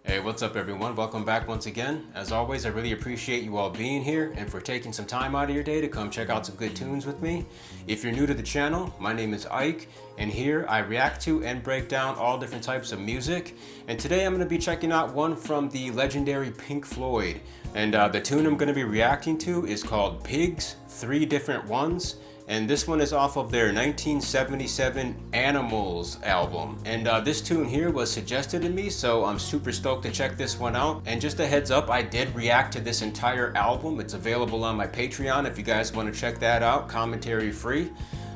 Hey, what's up everyone? Welcome back once again. As always, I really appreciate you all being here and for taking some time out of your day to come check out some good tunes with me. If you're new to the channel, my name is Ike, and here I react to and break down all different types of music. And today I'm going to be checking out one from the legendary Pink Floyd. And the tune I'm going to be reacting to is called Pigs, 3 Different Ones. And this one is off of their 1977 Animals album. And this tune here was suggested to me, so I'm super stoked to check this one out. And just a heads up, I did react to this entire album. It's available on my Patreon if you guys want to check that out, commentary free.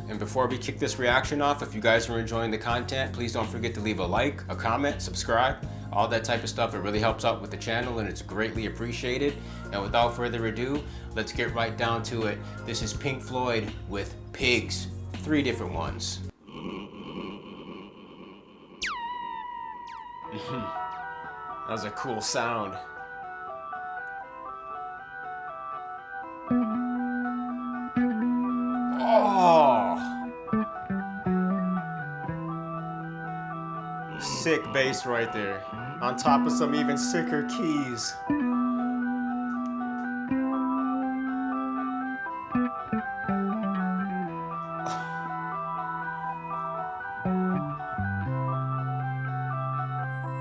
And before we kick this reaction off, if you guys are enjoying the content, please don't forget to leave a like, a comment, subscribe, all that type of stuff. It really helps out with the channel and it's greatly appreciated. And without further ado, let's get right down to it. This is Pink Floyd with Pigs, 3 Different Ones. That was a cool sound. Oh! Sick bass right there, on top of some even sicker keys.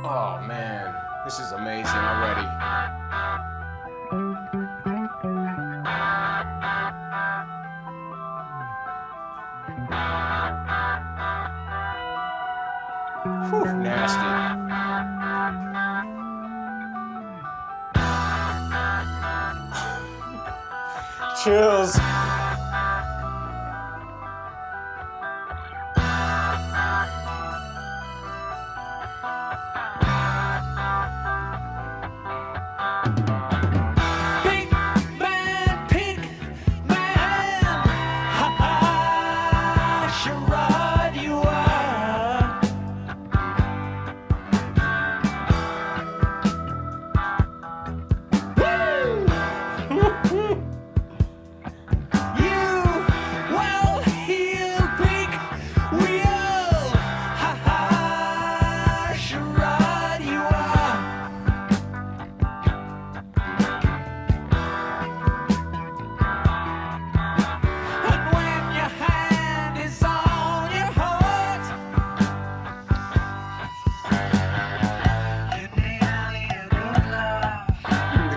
Oh man, this is amazing already. Whew, nasty. Chills.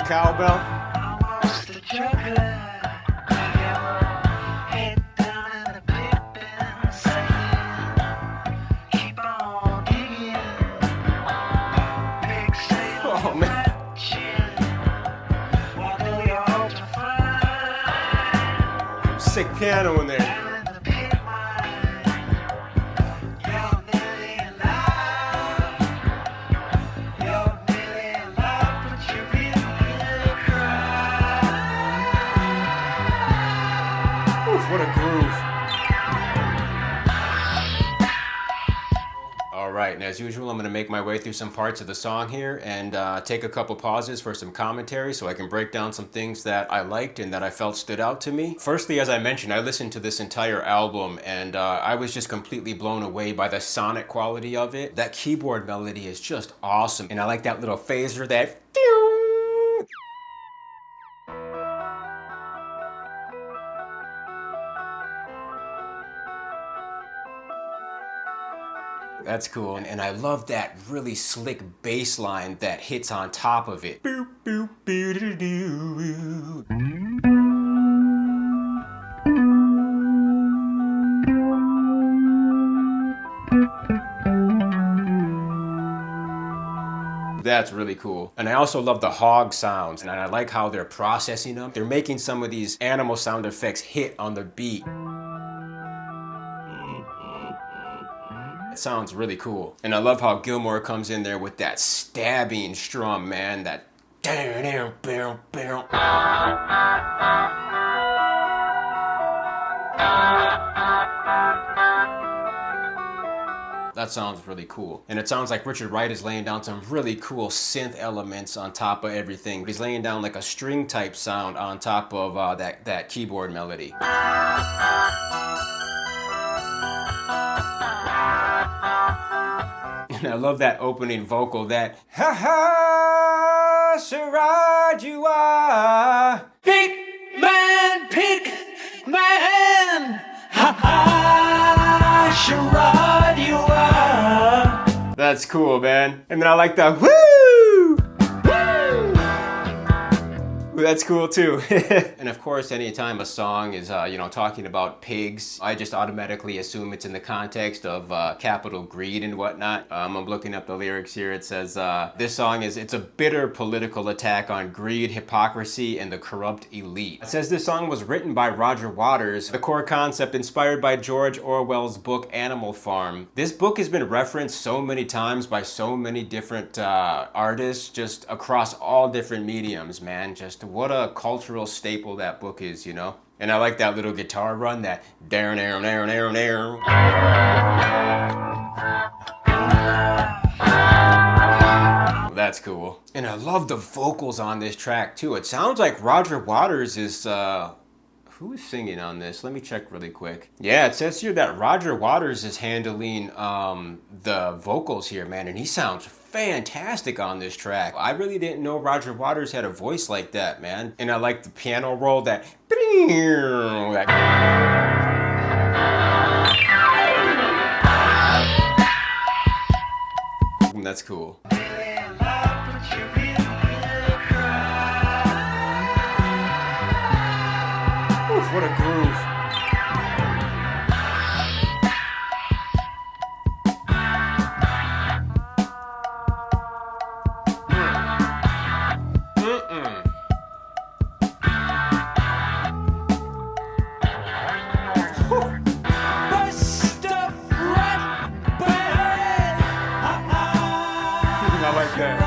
Cowbell. Oh man. Sick piano in there. What a groove. All right, and as usual, I'm going to make my way through some parts of the song here and take a couple pauses for some commentary so I can break down some things that I liked and that I felt stood out to me. Firstly, as I mentioned, I listened to this entire album and I was just completely blown away by the sonic quality of it. That keyboard melody is just awesome. And I like that little phaser, that that's cool. And I love that really slick bass line that hits on top of it. Boop, boop, boo, doo, doo. That's really cool. And I also love the hog sounds, and I like how they're processing them. They're making some of these animal sound effects hit on the beat. It sounds really cool. And I love how Gilmore comes in there with that stabbing strum, man. That that sounds really cool. And it sounds like Richard Wright is laying down some really cool synth elements on top of everything. He's laying down like a string type sound on top of that keyboard melody. And I love that opening vocal, that ha ha, Sharad you are. Pink man, ha ha, Sharad you are. That's cool, man. And then I like the woo! That's cool too. And of course, anytime a song is, talking about pigs, I just automatically assume it's in the context of capital greed and whatnot. I'm looking up the lyrics here. It says, this song it's a bitter political attack on greed, hypocrisy, and the corrupt elite. It says this song was written by Roger Waters. The core concept inspired by George Orwell's book Animal Farm. This book has been referenced so many times by so many different artists, just across all different mediums, man. Just what a cultural staple that book is, you know? And I like that little guitar run, that down, down, down, down, down. That's cool. And I love the vocals on this track too. It sounds like Roger Waters is, who is singing on this? Let me check really quick. Yeah, it says here that Roger Waters is handling the vocals here, man, and he sounds fantastic on this track. I really didn't know Roger Waters had a voice like that, man. And I like the piano roll, that that's cool. Oof, what a groove. I like that.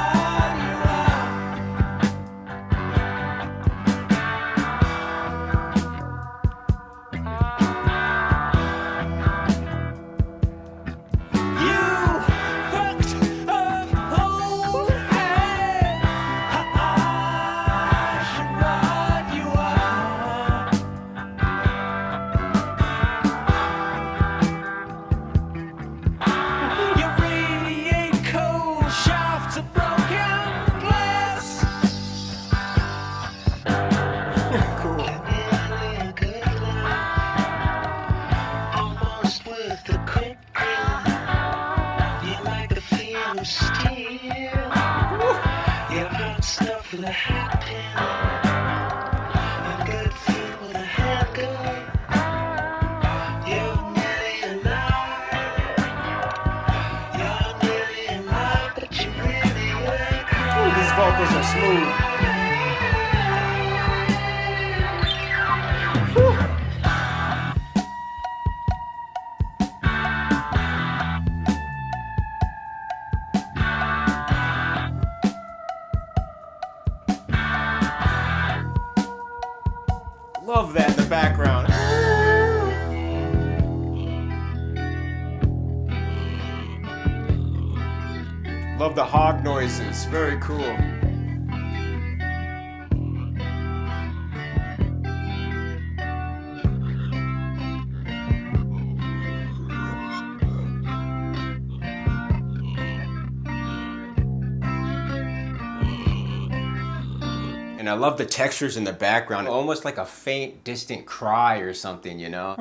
Vocals are smooth. Love that in the background. Love the hog noises, very cool. And I love the textures in the background, almost like a faint, distant cry or something, you know?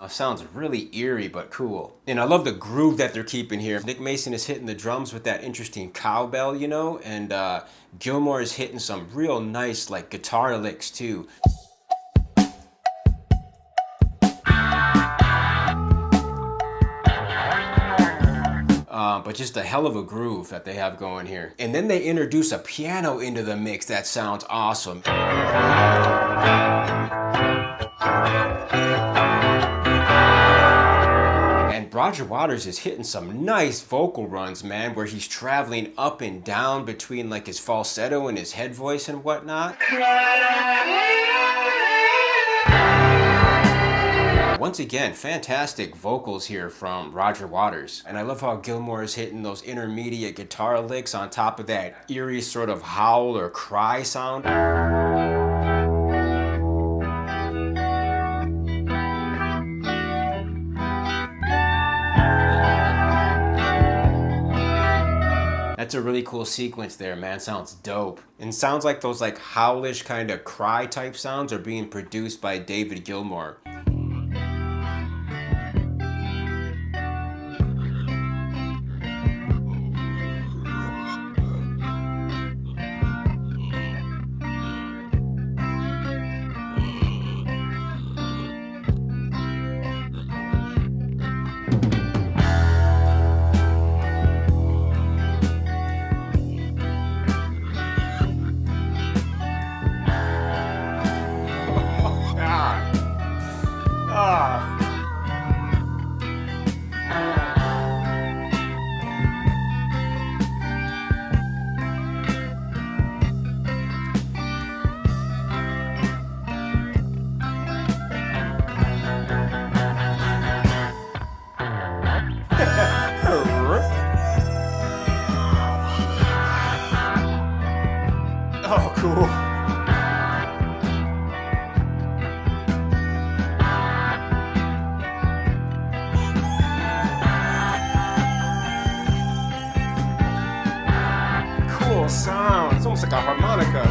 Sounds really eerie but cool. And I love the groove that they're keeping here. Nick Mason is hitting the drums with that interesting cowbell, you know, and Gilmour is hitting some real nice like guitar licks too. But just a hell of a groove that they have going here. And then they introduce a piano into the mix that sounds awesome. And Roger Waters is hitting some nice vocal runs, man, where he's traveling up and down between like his falsetto and his head voice and whatnot. Once again, fantastic vocals here from Roger Waters. And I love how Gilmour is hitting those intermediate guitar licks on top of that eerie sort of howl or cry sound. That's a really cool sequence there, man. Sounds dope. And sounds like those like howlish kind of cry type sounds are being produced by David Gilmour. Oh, cool. Cool sound. It's almost like a harmonica.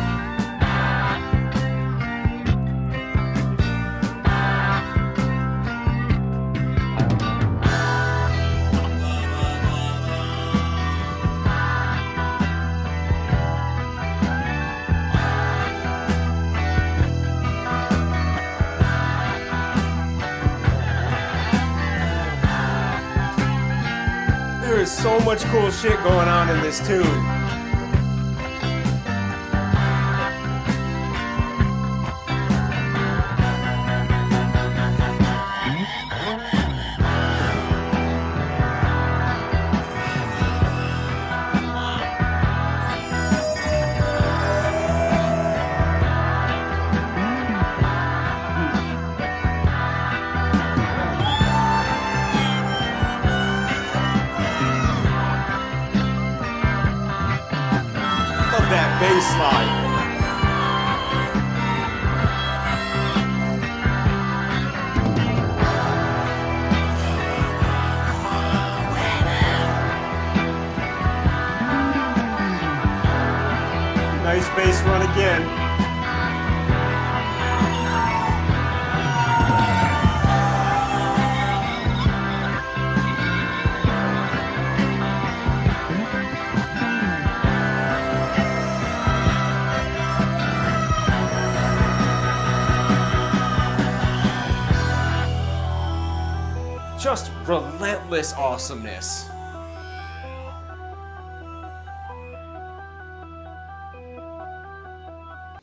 There is so much cool shit going on in this tune. That bass line. Nice bass run again. Just relentless awesomeness.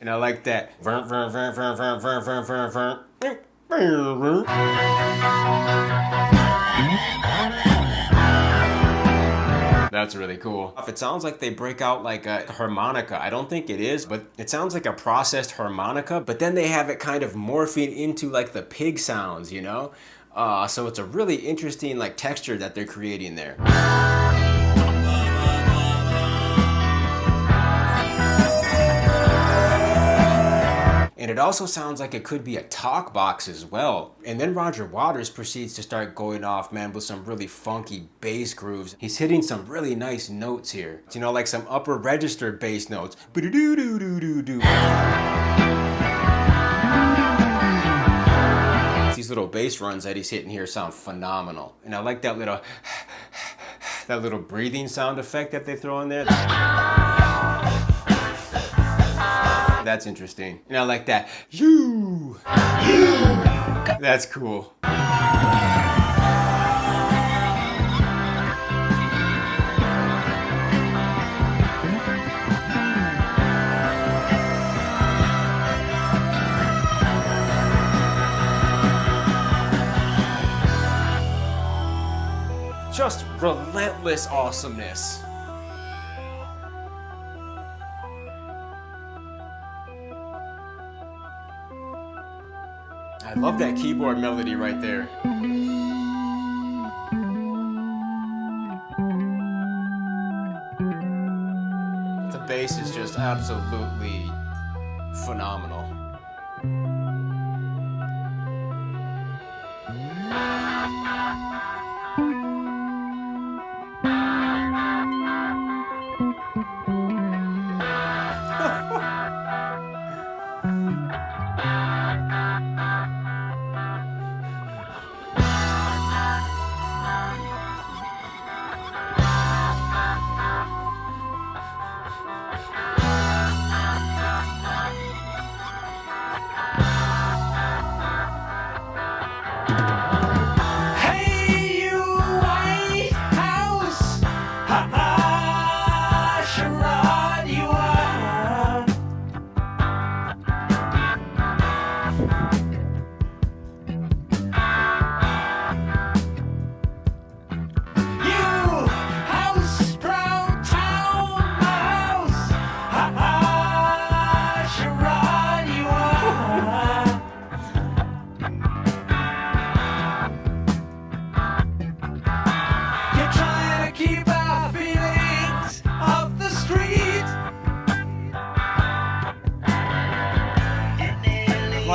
And I like that. That's really cool. It sounds like they break out like a harmonica. I don't think it is, but it sounds like a processed harmonica, but then they have it kind of morphing into like the pig sounds, you know? So it's a really interesting like texture that they're creating there. And it also sounds like it could be a talk box as well. And then Roger Waters proceeds to start going off, man, with some really funky bass grooves. He's hitting some really nice notes here. You know, like some upper register bass notes. These little bass runs that he's hitting here sound phenomenal. And I like that little breathing sound effect that they throw in there. That's interesting. And I like that. You. That's cool. Just relentless awesomeness. I love that keyboard melody right there. The bass is just absolutely phenomenal.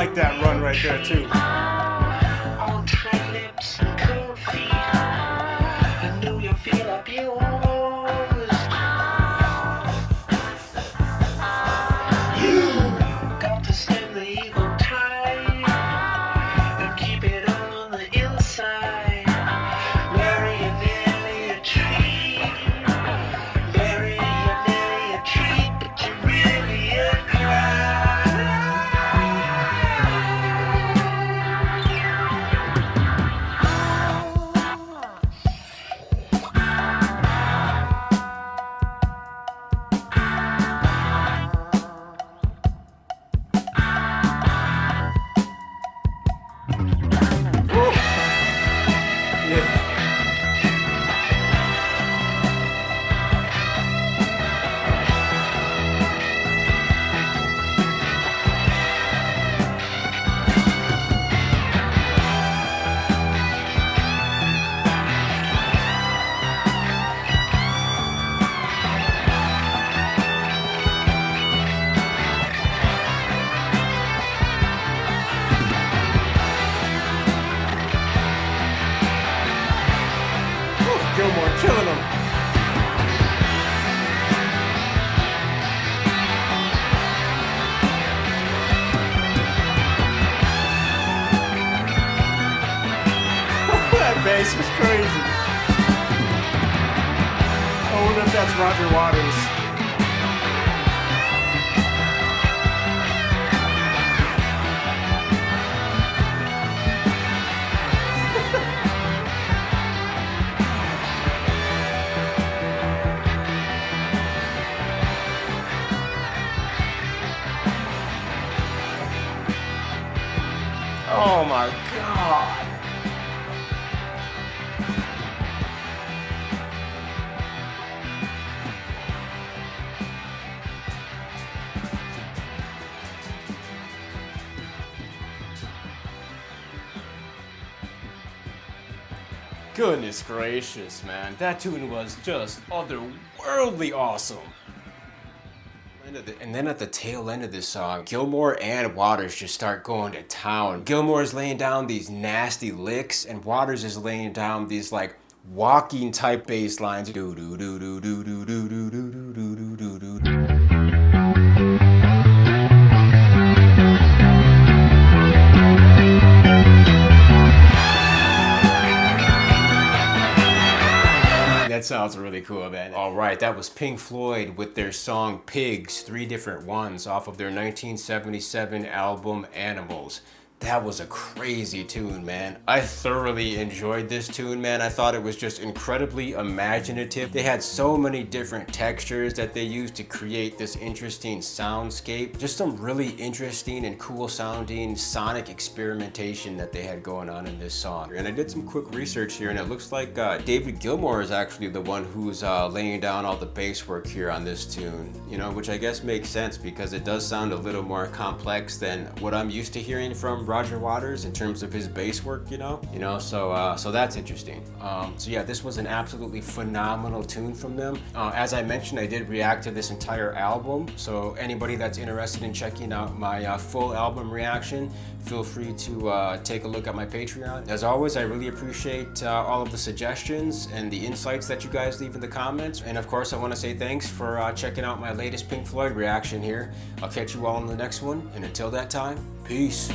like that run right there too. On tight lips and cold feet, I knew you'd feel up yours. You got to stem the evil tide and keep it on the inside. Bury you nearly a tree, bury you nearly a tree, but you really a cry. Gilmore killing him. That bass was crazy. I wonder if that's Roger Waters. Oh my God. Goodness gracious, man. That tune was just otherworldly awesome. And then at the tail end of this song, Gilmore and Waters just start going to town. Gilmore's laying down these nasty licks, and Waters is laying down these like walking type bass lines. Do do do do do do do do do do do do do. That sounds really cool, man. All right, that was Pink Floyd with their song Pigs, 3 different ones off of their 1977 album Animals. That was a crazy tune, man. I thoroughly enjoyed this tune, man. I thought it was just incredibly imaginative. They had so many different textures that they used to create this interesting soundscape. Just some really interesting and cool sounding sonic experimentation that they had going on in this song. And I did some quick research here, and it looks like David Gilmour is actually the one who's laying down all the bass work here on this tune, you know, which I guess makes sense because it does sound a little more complex than what I'm used to hearing from Roger Waters in terms of his bass work, you know, so that's interesting. So yeah, this was an absolutely phenomenal tune from them. As I mentioned, I did react to this entire album, so anybody that's interested in checking out my full album reaction, feel free to take a look at my Patreon. As always, I really appreciate all of the suggestions and the insights that you guys leave in the comments, and of course I want to say thanks for checking out my latest Pink Floyd reaction here. I'll catch you all in the next one, and until that time, peace.